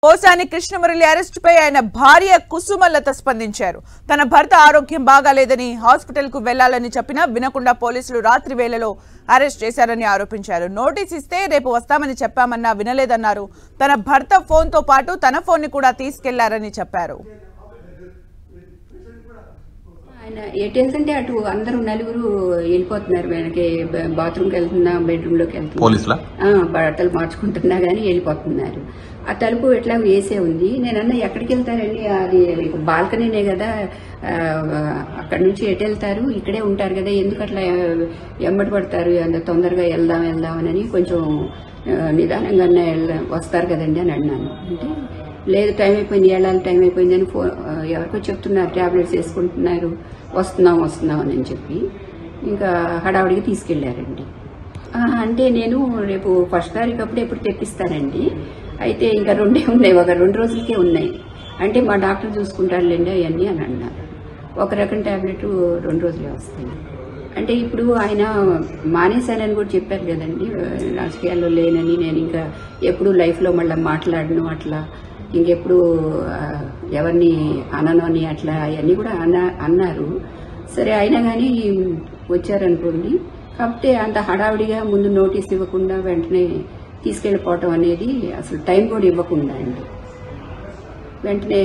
పోసాని కృష్ణమురళి అరెస్టుపై ఆయన భార్య కుసుమలత స్పందించారు. తన భర్త ఆరోగ్యం బాగాలేదని హాస్పిటల్ కు వెళ్లాలని చెప్పినా వినకుండా పోలీసులు రాత్రి వేళలో అరెస్ట్ చేశారని ఆరోపించారు. నోటీస్ ఇస్తే రేపు వస్తామని చెప్పామన్నా వినలేదన్నారు. తన భర్త ఫోన్ తో పాటు తన ఫోన్ ని కూడా తీసుకెళ్లారని చెప్పారు. ఆయన ఎటు వెళ్తుంటే అటు అందరూ నలుగురు వెళ్ళిపోతున్నారు. వెనక బాత్రూమ్కి వెళ్తున్నా, బెడ్రూమ్ లోకి వెళ్తున్నా, బట్టలు మార్చుకుంటున్నా గానీ వెళ్ళిపోతున్నారు. ఆ తలుపు ఎట్లా వేసే ఉంది. నేనన్నా ఎక్కడికి వెళ్తారండి, అది బాల్కనీనే కదా, అక్కడి నుంచి ఎటు వెళ్తారు, ఇక్కడే ఉంటారు కదా, ఎందుకు అట్లా ఎమ్మటి పడతారు, అంత తొందరగా వెళ్దామని కొంచెం నిదానంగా వస్తారు కదండి అని అన్నాను. అంటే లేదు, టైం అయిపోయింది, వెళ్ళాలి, టైం అయిపోయింది అని ఎవరికో చెప్తున్నారు, టాబ్లెట్స్ వేసుకుంటున్నారు, వస్తున్నాం అని చెప్పి ఇంకా హడావుడికి తీసుకెళ్లారండి. అంటే నేను రేపు 1వ తారీఖు అప్పుడు ఎప్పుడు తెప్పిస్తానండి, అయితే ఇంకా 2 ఉన్నాయి, ఒక 2 రోజులకే ఉన్నాయి అంటే మా డాక్టర్ చూసుకుంటారులేండి అవన్నీ అని అన్నారు. ఒక రకం టాబ్లెట్ 2 రోజులే వస్తాయి. అంటే ఇప్పుడు ఆయన మానేశానని కూడా చెప్పారు కదండి, రాజకీయాల్లో లేనని, నేను ఇంకా ఎప్పుడు లైఫ్లో మళ్ళీ మాట్లాడను, అట్లా ఇంకెప్పుడు ఎవరిని అనను అని అట్లా అవన్నీ కూడా అన్నారు. సరే అయినా కానీ వచ్చారనుకోండి. కాకపోతే అంత హడావిడిగా ముందు నోటీస్ ఇవ్వకుండా వెంటనే తీసుకెళ్లిపోవటం అనేది అసలు టైం కూడా ఇవ్వకుండా అండి, వెంటనే